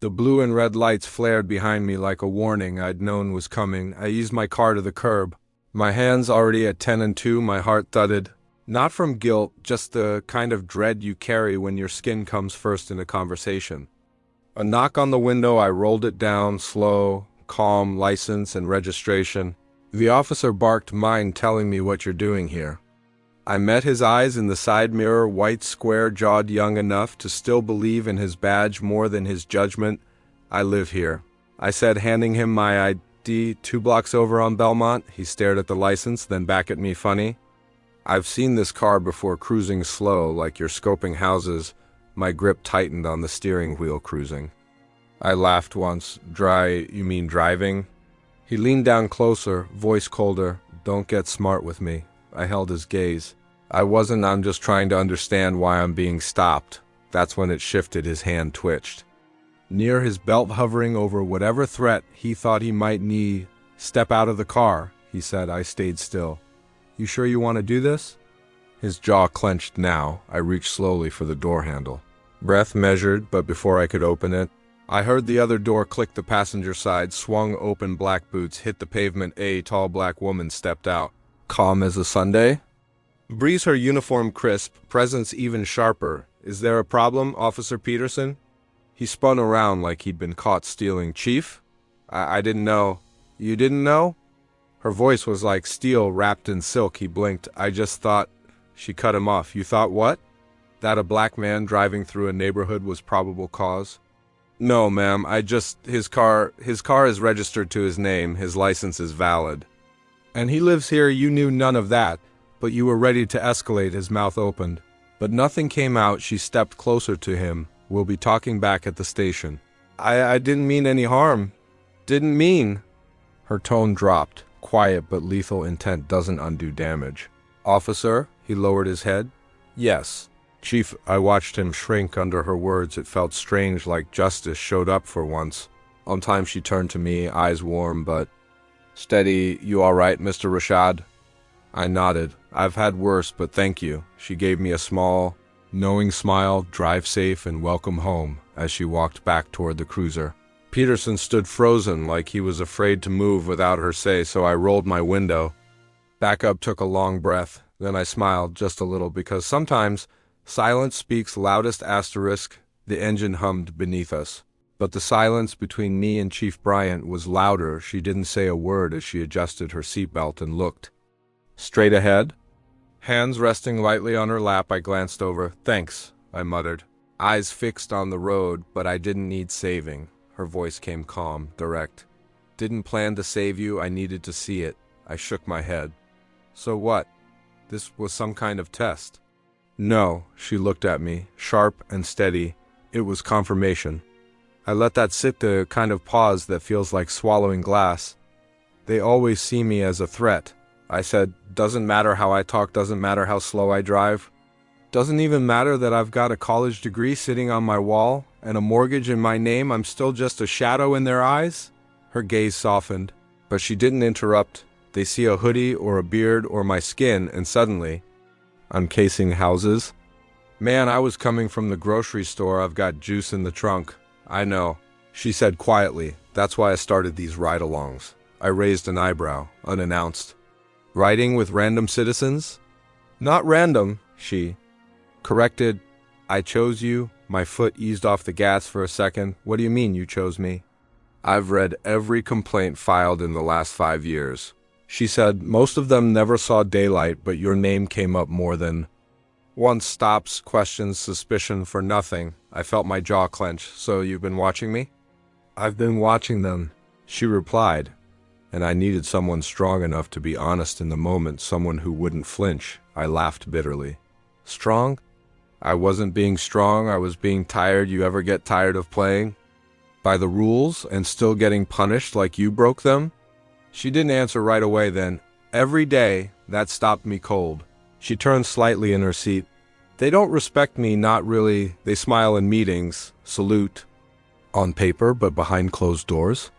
The blue and red lights flared behind me like a warning I'd known was coming. I eased my car to the curb. My hands already at 10 and 2, my heart thudded. Not from guilt, just the kind of dread you carry when your skin comes first in a conversation. A knock on the window, I rolled it down, slow, calm, license and registration. The officer barked, "Mind telling me what you're doing here?" I met his eyes in the side mirror, white, square-jawed, young enough to still believe in his badge more than his judgment. "I live here," I said, handing him my ID. 2 blocks over on Belmont. He stared at the license, then back at me funny. "I've seen this car before, cruising slow, like you're scoping houses." My grip tightened on the steering wheel, cruising. I laughed once. "Dry, you mean driving?" He leaned down closer, voice colder. "Don't get smart with me." I held his gaze. I'm just trying to understand why I'm being stopped." That's when it shifted, his hand twitched. Near his belt, hovering over whatever threat he thought he might need. "Step out of the car," he said. I stayed still. "You sure you want to do this?" His jaw clenched now. I reached slowly for the door handle. Breath measured, but before I could open it, I heard the other door click. The passenger side swung open, black boots hit the pavement. A tall black woman stepped out. Calm as a Sunday. Breeze, her uniform crisp, presence even sharper. "Is there a problem, Officer Peterson?" He spun around like he'd been caught stealing. "Chief? I didn't know." "You didn't know?" Her voice was like steel wrapped in silk. He blinked. "I just thought—" She cut him off. "You thought what?" "That a black man driving through a neighborhood was probable cause." "No, ma'am, his car is registered to his name. His license is valid." "And he lives here. You knew none of that, but you were ready to escalate." His mouth opened, but nothing came out. She stepped closer to him. "We'll be talking back at the station." I didn't mean any harm." "Didn't mean." Her tone dropped. Quiet but lethal intent doesn't undo damage. "Officer?" He lowered his head. "Yes." "Chief." I watched him shrink under her words. It felt strange, like justice showed up for once. On time she turned to me, eyes warm but steady. "You all right, Mr. Rashad?" I nodded. "I've had worse, but thank you." She gave me a small, knowing smile. "Drive safe and welcome home," as she walked back toward the cruiser. Peterson stood frozen, like he was afraid to move without her say, so I rolled my window back up, took a long breath. Then I smiled, just a little, because sometimes silence speaks loudest. Asterisk. The engine hummed beneath us. But the silence between me and Chief Bryant was louder. She didn't say a word as she adjusted her seatbelt and looked straight ahead. Hands resting lightly on her lap, I glanced over. "Thanks," I muttered. Eyes fixed on the road, but I didn't need saving. Her voice came calm, direct. "Didn't plan to save you. I needed to see it." I shook my head. "So what? This was some kind of test?" "No." She looked at me, sharp and steady. "It was confirmation." I let that sit, the kind of pause that feels like swallowing glass. "They always see me as a threat," I said. "Doesn't matter how I talk, doesn't matter how slow I drive. Doesn't even matter that I've got a college degree sitting on my wall and a mortgage in my name. I'm still just a shadow in their eyes." Her gaze softened, but she didn't interrupt. "They see a hoodie or a beard or my skin, and suddenly I'm casing houses." "Man, I was coming from the grocery store. I've got juice in the trunk." "I know," she said quietly. "That's why I started these ride-alongs." I raised an eyebrow, unannounced. "Riding with random citizens?" "Not random," she corrected. "I chose you." My foot eased off the gas for a second. "What do you mean you chose me?" "I've read every complaint filed in the last 5 years," she said. "Most of them never saw daylight, but your name came up more than once. Stops, questions, suspicion for nothing." I felt my jaw clench. "So you've been watching me?" "I've been watching them," she replied. And I needed someone strong enough to be honest in the moment, someone who wouldn't flinch. I laughed bitterly. "Strong?" "I wasn't being strong. I was being tired. You ever get tired of playing by the rules and still getting punished like you broke them?" She didn't answer right away then. "Every day, that stopped me cold." She turned slightly in her seat. "They don't respect me, not really. They smile in meetings, salute on paper, but behind closed doors.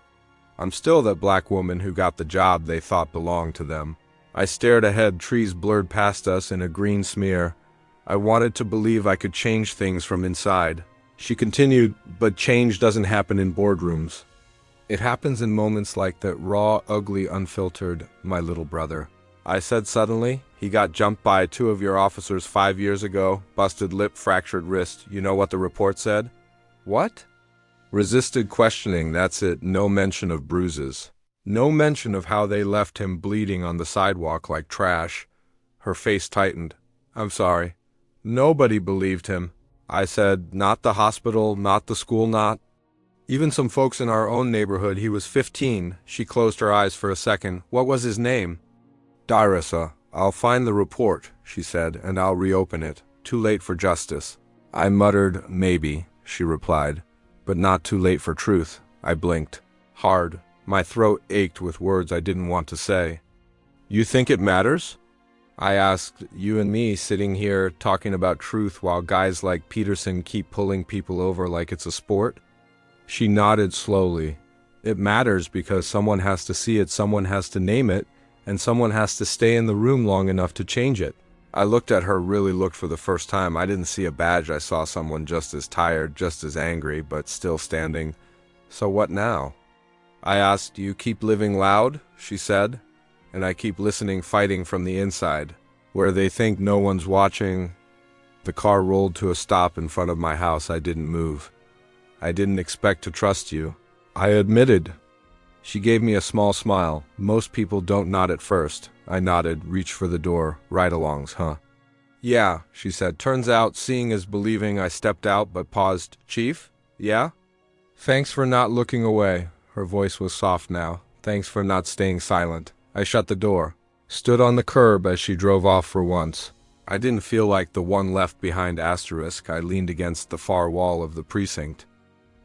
I'm still that black woman who got the job they thought belonged to them." I stared ahead. Trees blurred past us in a green smear. I wanted to believe I could change things from inside. She continued, but change doesn't happen in boardrooms. It happens in moments like that, raw, ugly, unfiltered, my little brother. I said suddenly, he got jumped by two of your officers 5 years ago, busted lip, fractured wrist. You know what the report said? What? Resisted questioning, that's it. No mention of bruises. No mention of how they left him bleeding on the sidewalk like trash. Her face tightened. I'm sorry. Nobody believed him. I said, not the hospital, not the school, not. Even some folks in our own neighborhood. He was 15. She closed her eyes for a second. What was his name? Darissa. I'll find the report, she said, and I'll reopen it. Too late for justice. I muttered, maybe, she replied, but not too late for truth. I blinked. Hard. My throat ached with words I didn't want to say. You think it matters? I asked, you and me sitting here talking about truth while guys like Peterson keep pulling people over like it's a sport? She nodded slowly. It matters because someone has to see it, someone has to name it, and someone has to stay in the room long enough to change it. I looked at her, really looked for the first time. I didn't see a badge. I saw someone just as tired, just as angry, but still standing. So what now? I asked, do you keep living loud? She said. And I keep listening, fighting from the inside, where they think no one's watching. The car rolled to a stop in front of my house. I didn't move. I didn't expect to trust you. I admitted. She gave me a small smile. Most people don't nod at first. I nodded, reached for the door. Ride-alongs, huh? Yeah, she said. Turns out, seeing is believing. I stepped out, but paused. Chief? Yeah? Thanks for not looking away. Her voice was soft now. Thanks for not staying silent. I shut the door. Stood on the curb as she drove off for once. I didn't feel like the one left behind asterisk. I leaned against the far wall of the precinct.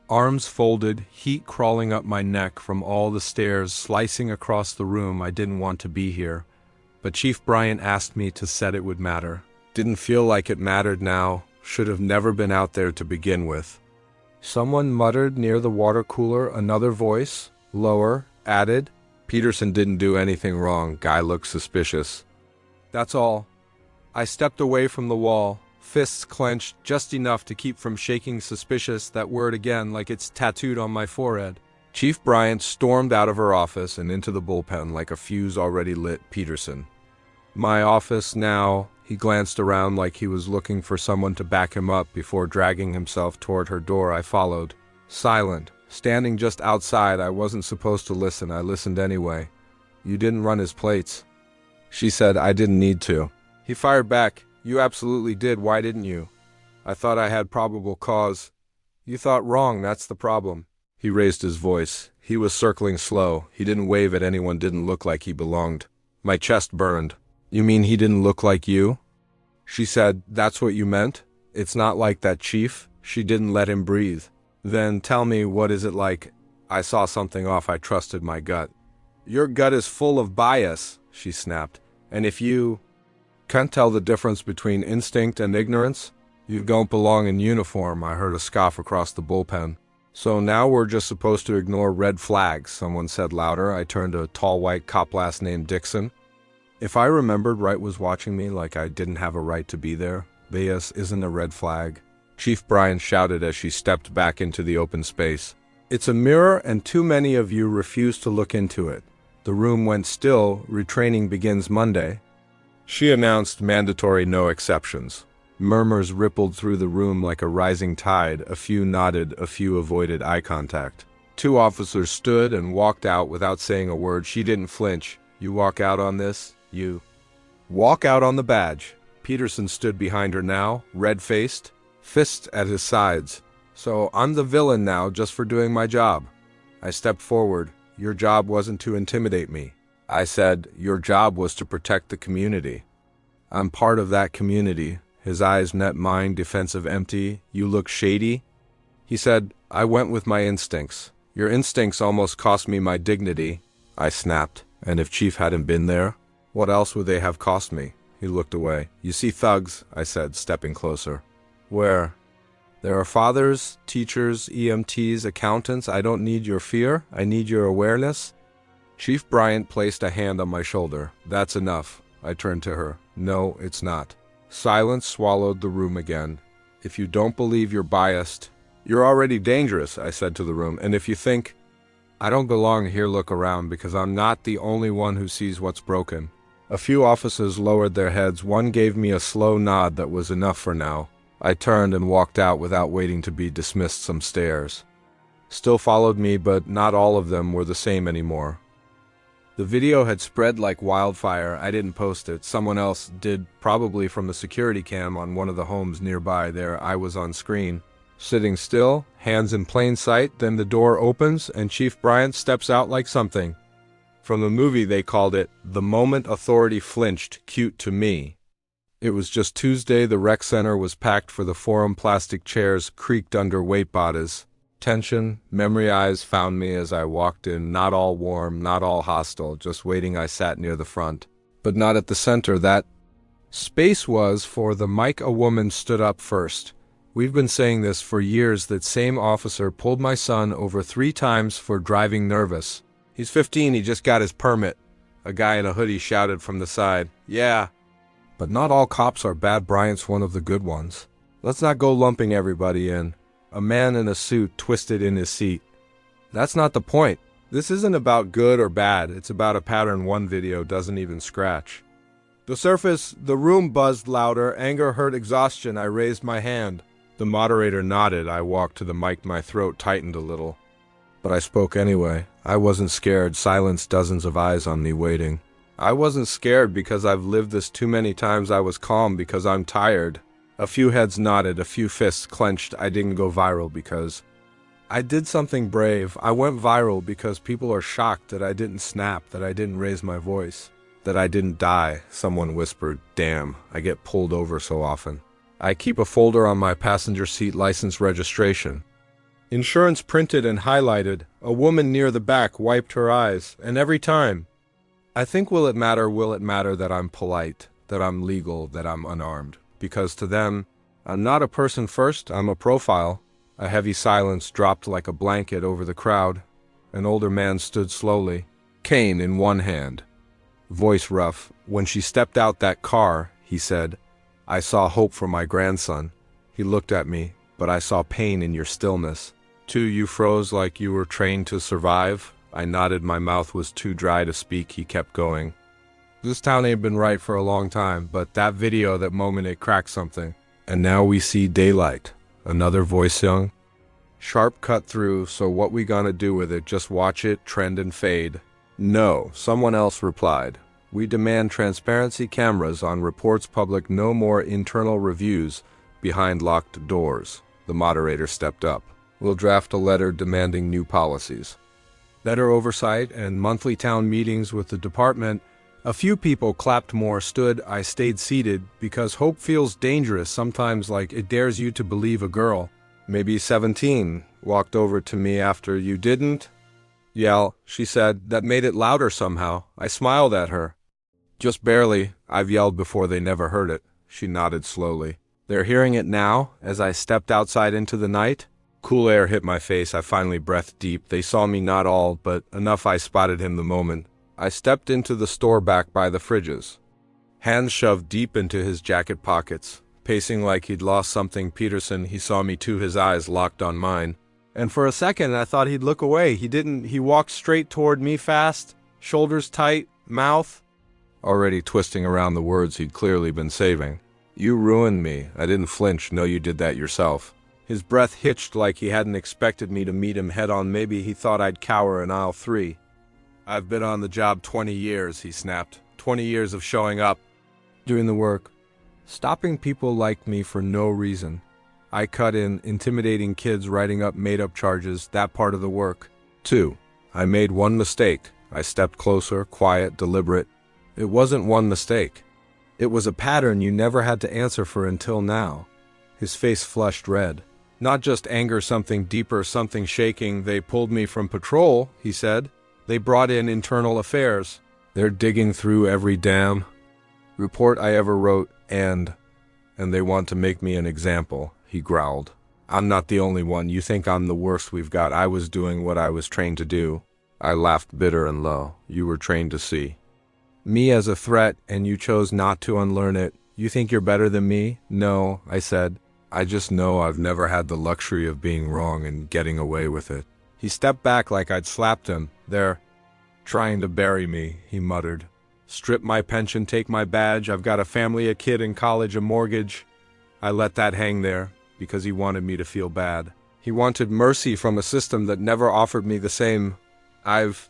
Arms folded, heat crawling up my neck from all the stairs slicing across the room. I didn't want to be here. But Chief Bryant asked me to said it would matter. Didn't feel like it mattered now. Should have never been out there to begin with. Someone muttered near the water cooler. Another voice, lower, added, Peterson didn't do anything wrong. Guy looked suspicious. That's all. I stepped away from the wall, fists clenched just enough to keep from shaking. Suspicious, that word again, like it's tattooed on my forehead. Chief Bryant stormed out of her office and into the bullpen like a fuse already lit. Peterson. My office now. He glanced around like he was looking for someone to back him up before dragging himself toward her door. I followed. Silent. Standing just outside. I wasn't supposed to listen. I listened anyway. You didn't run his plates. She said I didn't need to. He fired back. You absolutely did. Why didn't you? I thought I had probable cause. You thought wrong. That's the problem. He raised his voice. He was circling slow. He didn't wave at anyone. Didn't look like he belonged. My chest burned. You mean he didn't look like you? She said, that's what you meant? It's not like that, Chief. She didn't let him breathe. Then tell me, what is it like? I saw something off. I trusted my gut. Your gut is full of bias, she snapped. And if you can't tell the difference between instinct and ignorance, you don't belong in uniform. I heard a scoff across the bullpen. So now we're just supposed to ignore red flags, someone said louder. I turned to a tall white cop last named Dixon. If I remembered, Wright was watching me like I didn't have a right to be there. Bias isn't a red flag. Chief Bryant shouted as she stepped back into the open space. It's a mirror and too many of you refuse to look into it. The room went still. Retraining begins Monday. She announced mandatory no exceptions. Murmurs rippled through the room like a rising tide. A few nodded, a few avoided eye contact. Two officers stood and walked out without saying a word. She didn't flinch. You walk out on this? You walk out on the badge. Peterson stood behind her now, red-faced, fists at his sides. So I'm the villain now just for doing my job. I stepped forward. Your job wasn't to intimidate me. I said, your job was to protect the community. I'm part of that community. His eyes met mine, defensive, empty. You look shady. He said, I went with my instincts. Your instincts almost cost me my dignity. I snapped. And if Chief hadn't been there, what else would they have cost me? He looked away. You see thugs, I said, stepping closer. Where? There are fathers, teachers, EMTs, accountants. I don't need your fear. I need your awareness. Chief Bryant placed a hand on my shoulder. That's enough. I turned to her. No, it's not. Silence swallowed the room again. If you don't believe you're biased, You're already dangerous, I said to the room, and if you think I don't belong here, look around, because I'm not the only one who sees what's broken. A few officers lowered their heads. One gave me a slow nod that was enough for now. I turned and walked out without waiting to be dismissed. Some stares still followed me, but not all of them were the same anymore. The video had spread like wildfire. I didn't post it. Someone else did, probably from the security cam on one of the homes nearby. There I was on screen, sitting still, hands in plain sight. Then the door opens and Chief Bryant steps out like something from the movie. They called it "The Moment Authority Flinched." Cute to me. It was just Tuesday. The rec center was packed for the forum. Plastic chairs creaked under weight bodies. Tension, memory eyes found me as I walked in, not all warm, not all hostile, just waiting. I sat near the front, but not at the center. That space was for the mic. A woman stood up first. We've been saying this for years. That same officer pulled my son over 3 times for driving nervous. He's 15, he just got his permit. A guy in a hoodie shouted from the side, "Yeah, but not all cops are bad. Bryant's one of the good ones. Let's not go lumping everybody in." A man in a suit twisted in his seat. That's not the point. This isn't about good or bad. It's about a pattern one video doesn't even scratch the surface. The room buzzed louder. Anger, hurt, exhaustion. I raised my hand. The moderator nodded. I walked to the mic. My throat tightened a little, but I spoke anyway. I wasn't scared. Silence, dozens of eyes on me waiting. I wasn't scared because I've lived this too many times. I was calm because I'm tired. A few heads nodded, a few fists clenched. I didn't go viral because I did something brave. I went viral because people are shocked that I didn't snap, that I didn't raise my voice, that I didn't die. Someone whispered, "Damn, I get pulled over so often." I keep a folder on my passenger seat. License, registration, insurance printed and highlighted. A woman near the back wiped her eyes, and every time I think, will it matter that I'm polite, that I'm legal, that I'm unarmed? Because to them, I'm not a person first, I'm a profile. A heavy silence dropped like a blanket over the crowd. An older man stood slowly, cane in one hand, voice rough. "When she stepped out that car," he said, "I saw hope for my grandson." He looked at me, "But I saw pain in your stillness." "Too, you froze like you were trained to survive." I nodded. My mouth was too dry to speak. He kept going. "This town ain't been right for a long time, but that video, that moment, it cracked something. And now we see daylight." Another voice, young, sharp, cut through. "So what we gonna do with it? Just watch it trend and fade?" "No," someone else replied. "We demand transparency, cameras on reports, public, no more internal reviews behind locked doors." The moderator stepped up. "We'll draft a letter demanding new policies, better oversight, and monthly town meetings with the department." A few people clapped. More stood. I stayed seated because hope feels dangerous sometimes, like it dares you to believe. A girl, maybe 17, walked over to me after. "You didn't yell," she said. That made it louder somehow. I smiled at her. "Just barely. I've yelled before. They never heard it." She nodded slowly. "They're hearing it now." As I stepped outside into the night, cool air hit my face. I finally breathed deep. They saw me, not all, but enough. I spotted him the moment I stepped into the store back by the fridges, hands shoved deep into his jacket pockets, pacing like he'd lost something. Peterson, he saw me too, his eyes locked on mine. And for a second I thought he'd look away. He didn't. He walked straight toward me, fast, shoulders tight, mouth already twisting around the words he'd clearly been saving. "You ruined me." I didn't flinch. "No, you did that yourself." His breath hitched like he hadn't expected me to meet him head on. Maybe he thought I'd cower in aisle 3. "I've been on the job 20 years, he snapped. 20 years of showing up, doing the work, stopping people like me for no reason. I cut in, intimidating kids, writing up made-up charges, that part of the work. 2. I made one mistake. I stepped closer, quiet, deliberate. It wasn't one mistake. It was a pattern you never had to answer for until now." His face flushed red. "Not just anger, something deeper, something shaking. They pulled me from patrol," he said. "They brought in internal affairs. They're digging through every damn report I ever wrote, and they want to make me an example," he growled. "I'm not the only one. You think I'm the worst we've got. I was doing what I was trained to do." I laughed bitter and low. "You were trained to see me as a threat, and you chose not to unlearn it. You think you're better than me?" "No," I said. I just know I've never had the luxury of being wrong and getting away with it. He stepped back like I'd slapped him. They're trying to bury me, he muttered. Strip my pension, take my badge. I've got a family, a kid in college, a mortgage. I let that hang there because he wanted me to feel bad. He wanted mercy from a system that never offered me the same. I've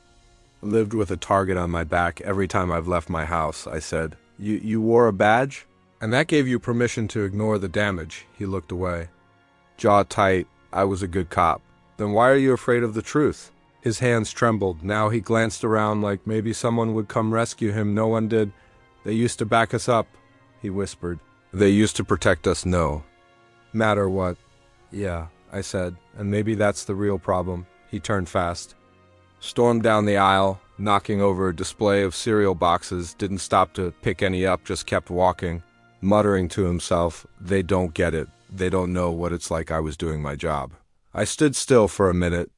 lived with a target on my back every time I've left my house, I said. You wore a badge? And that gave you permission to ignore the damage. He looked away. Jaw tight, I was a good cop. Then why are you afraid of the truth? His hands trembled. Now he glanced around like maybe someone would come rescue him. No one did. They used to back us up, he whispered. They used to protect us, no. Matter what? Yeah, I said, and maybe that's the real problem. He turned fast. Stormed down the aisle, knocking over a display of cereal boxes, didn't stop to pick any up, just kept walking, muttering to himself, they don't get it. They don't know what it's like I was doing my job. I stood still for a minute,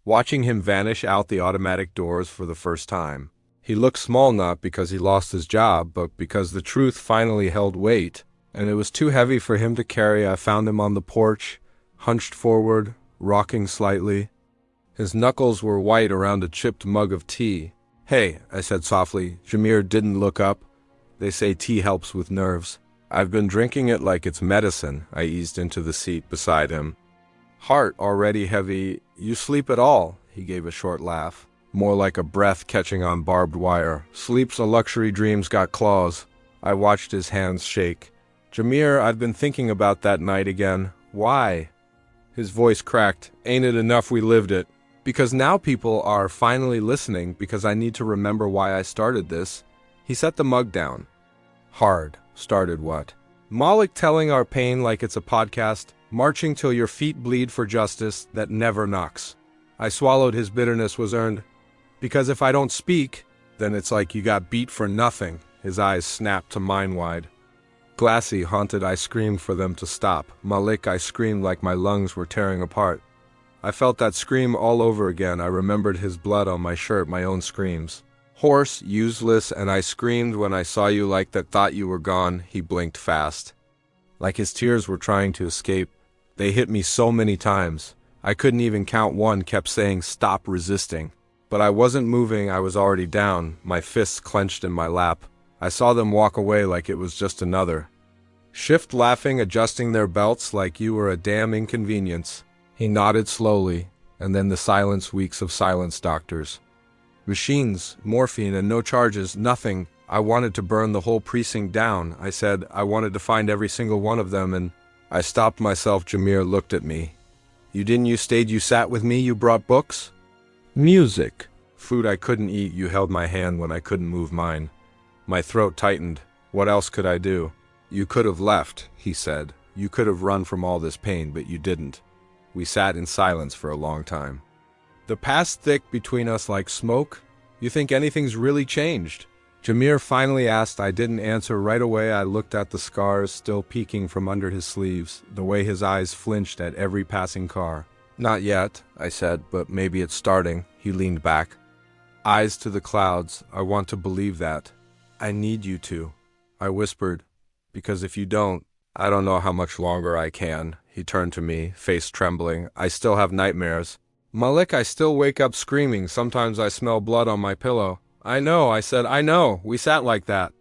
watching him vanish out the automatic doors for the first time. He looked small not because he lost his job, but because the truth finally held weight, and it was too heavy for him to carry. I found him on the porch, hunched forward, rocking slightly. His knuckles were white around a chipped mug of tea. Hey, I said softly. Jameer didn't look up. They say tea helps with nerves. I've been drinking it like it's medicine. I eased into the seat beside him. Heart already heavy. You sleep at all? He gave a short laugh, more like a breath catching on barbed wire. Sleep's a luxury, dreams got claws. I watched his hands shake. Jameer, I've been thinking about that night again. Why? His voice cracked. Ain't it enough we lived it? Because now people are finally listening, because I need to remember why I started this. He set the mug down. Hard. Started what? Malik telling our pain like it's a podcast, marching till your feet bleed for justice that never knocks. I swallowed. His bitterness was earned. Because if I don't speak, then it's like you got beat for nothing. His eyes snapped to mine wide. Glassy, haunted, I screamed for them to stop. Malik, I screamed like my lungs were tearing apart. I felt that scream all over again. I remembered his blood on my shirt, my own screams. Hoarse, useless, and I screamed when I saw you like that, thought you were gone. He blinked fast. Like his tears were trying to escape. They hit me so many times. I couldn't even count one, kept saying, stop resisting. But I wasn't moving, I was already down, my fists clenched in my lap. I saw them walk away like it was just another shift, laughing, adjusting their belts like you were a damn inconvenience. He nodded slowly, and then the silence, weeks of silence, doctors. Machines, morphine, and no charges, nothing. I wanted to burn the whole precinct down. I said I wanted to find every single one of them, and I stopped myself. Jameer looked at me. You stayed, you sat with me, you brought books? Music. Food I couldn't eat, you held my hand when I couldn't move mine. My throat tightened. What else could I do? You could have left, he said. You could have run from all this pain, but you didn't. We sat in silence for a long time. The past thick between us like smoke. You think anything's really changed? Jameer finally asked. I didn't answer right away. I looked at the scars still peeking from under his sleeves, the way his eyes flinched at every passing car. Not yet, I said, but maybe it's starting. He leaned back. Eyes to the clouds. I want to believe that. I need you to, I whispered, because if you don't, I don't know how much longer I can. He turned to me, face trembling. I still have nightmares. Malik, I still wake up screaming. Sometimes I smell blood on my pillow. I know, I said, I know. We sat like that.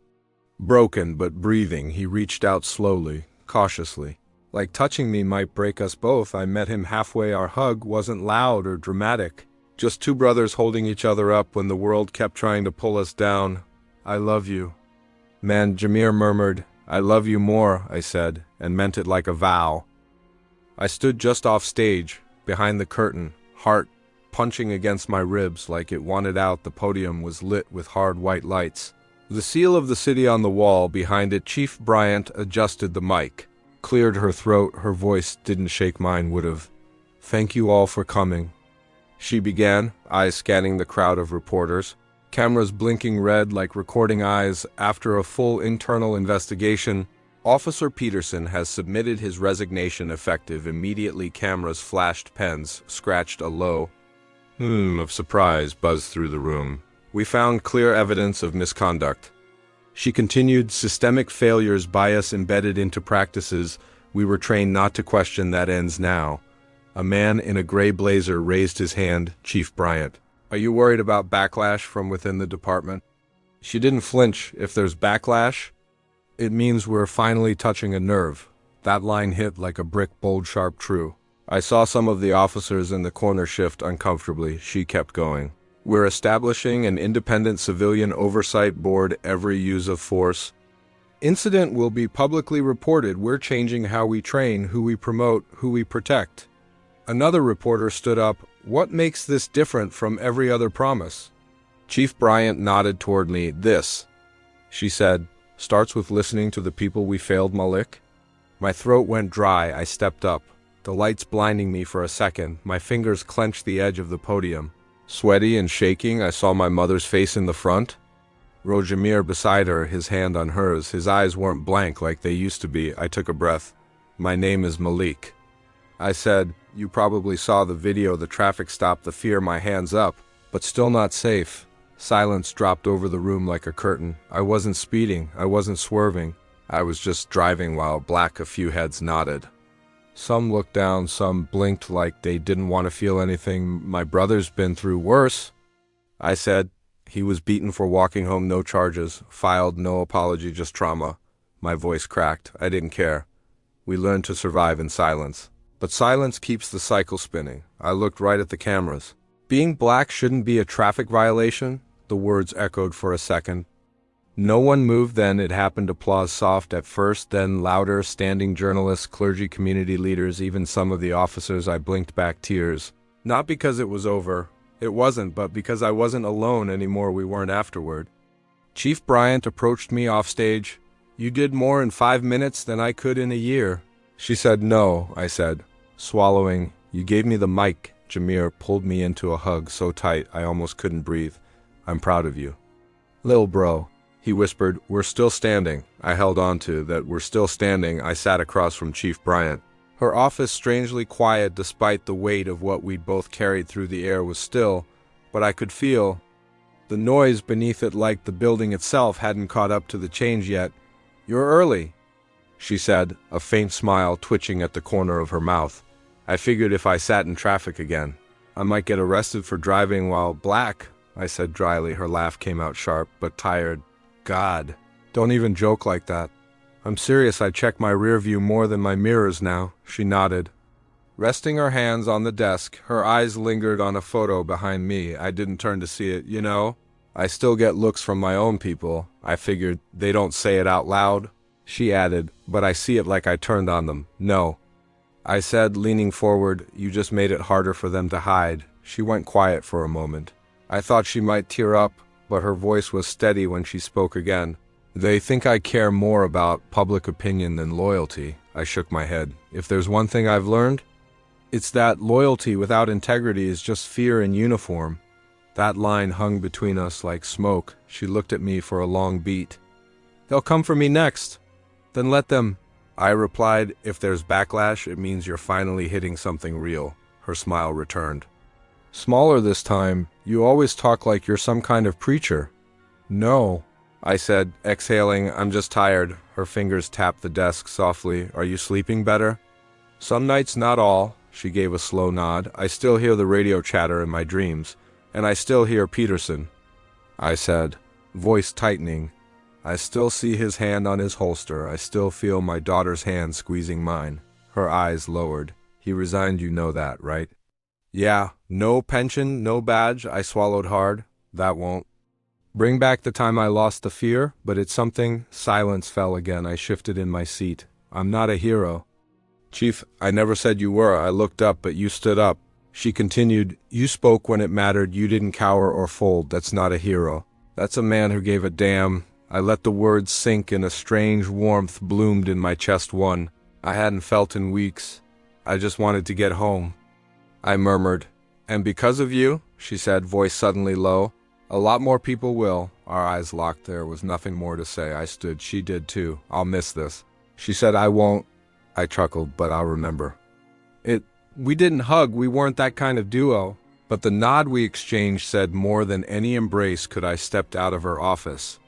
Broken but breathing, he reached out slowly, cautiously. Like touching me might break us both. I met him halfway. Our hug wasn't loud or dramatic. Just two brothers holding each other up when the world kept trying to pull us down. I love you. Man, Jameer murmured. I love you more, I said, and meant it like a vow. I stood just off stage, behind the curtain, heart punching against my ribs like it wanted out. The podium was lit with hard white lights. The seal of the city on the wall behind it. Chief Bryant adjusted the mic, cleared her throat. Her voice didn't shake, mine would have. Thank you all for coming, she began, eyes scanning the crowd of reporters. Cameras blinking red like recording eyes. After a full internal investigation, Officer Peterson has submitted his resignation effective immediately. Cameras flashed, pens scratched. A low of surprise buzzed through the room. We found clear evidence of misconduct. She continued, systemic failures, bias embedded into practices. We were trained not to question that ends now. A man in a gray blazer raised his hand. Chief Bryant. Are you worried about backlash from within the department? She didn't flinch. If there's backlash, it means we're finally touching a nerve. That line hit like a brick, bold, sharp, true. I saw some of the officers in the corner shift uncomfortably. She kept going. We're establishing an independent civilian oversight board. Every use of force incident will be publicly reported. We're changing how we train, who we promote, who we protect. Another reporter stood up. What makes this different from every other promise? Chief Bryant nodded toward me. This, she said, starts with listening to the people we failed, Malik. My throat went dry. I stepped up. The lights blinding me for a second. My fingers clenched the edge of the podium. Sweaty and shaking, I saw my mother's face in the front. Rojamir beside her, his hand on hers. His eyes weren't blank like they used to be. I took a breath. My name is Malik. I said, you probably saw the video, the traffic stop, the fear, my hands up, but still not safe. Silence dropped over the room like a curtain. I wasn't speeding. I wasn't swerving. I was just driving while a few heads nodded. Some looked down, some blinked like they didn't want to feel anything. My brother's been through worse. I said, he was beaten for walking home, no charges, filed, no apology, just trauma. My voice cracked. I didn't care. We learned to survive in silence. But silence keeps the cycle spinning. I looked right at the cameras. Being black shouldn't be a traffic violation, the words echoed for a second. No one moved then. It happened. Applause soft at first, then louder. Standing journalists, clergy, community leaders, even some of the officers. I blinked back, tears. Not because it was over. It wasn't, but because I wasn't alone anymore. We weren't afterward. Chief Bryant approached me off stage. You did more in 5 minutes than I could in a year. She said, no, I said, swallowing. You gave me the mic. Jameer pulled me into a hug so tight I almost couldn't breathe. I'm proud of you. Lil bro, he whispered, we're still standing. I held on to that. We're still standing. I sat across from Chief Bryant. Her office, strangely quiet despite the weight of what we'd both carried through the air, was still, but I could feel the noise beneath it, like the building itself hadn't caught up to the change yet. You're early, she said, a faint smile twitching at the corner of her mouth. I figured if I sat in traffic again, I might get arrested for driving while black, I said dryly. Her laugh came out sharp but tired. God, don't even joke like that. I'm serious. I check my rear view more than my mirrors now. She nodded. Resting her hands on the desk, her eyes lingered on a photo behind me. I didn't turn to see it. You know, I still get looks from my own people. I figured they don't say it out loud. She added, but I see it like I turned on them. No, I said, leaning forward. You just made it harder for them to hide. She went quiet for a moment. I thought she might tear up, but her voice was steady when she spoke again. They think I care more about public opinion than loyalty. I shook my head. If there's one thing I've learned, it's that loyalty without integrity is just fear in uniform. That line hung between us like smoke. She looked at me for a long beat. They'll come for me next. Then let them. I replied, if there's backlash, it means you're finally hitting something real. Her smile returned. Smaller this time. You always talk like you're some kind of preacher. No, I said, exhaling. I'm just tired. Her fingers tapped the desk softly. Are you sleeping better? Some nights, not all. She gave a slow nod. I still hear the radio chatter in my dreams, and I still hear Peterson. I said, voice tightening. I still see his hand on his holster. I still feel my daughter's hand squeezing mine. Her eyes lowered. He resigned, you know that, right? Yeah, no pension, no badge. I swallowed hard. That won't bring back the time I lost the fear, but it's something. Silence fell again. I shifted in my seat. I'm not a hero. Chief, I never said you were. I looked up, but you stood up. She continued, you spoke when it mattered. You didn't cower or fold. That's not a hero. That's a man who gave a damn. I let the words sink in. A strange warmth bloomed in my chest. One I hadn't felt in weeks. I just wanted to get home. I murmured, and because of you, she said, voice suddenly low, a lot more people will. Our eyes locked. There was nothing more to say. I stood. She did too. I'll miss this. She said, I won't. I chuckled, but I'll remember. We didn't hug. We weren't that kind of duo. But the nod we exchanged said more than any embrace could. I stepped out of her office.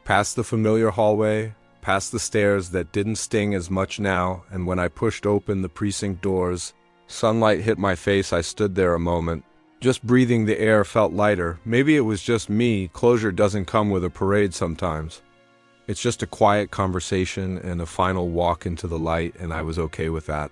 Past the familiar hallway, past the stairs that didn't sting as much now, and when I pushed open the precinct doors, sunlight hit my face. I stood there a moment. Just breathing the air felt lighter. Maybe it was just me. Closure doesn't come with a parade sometimes. It's just a quiet conversation and a final walk into the light, and I was okay with that.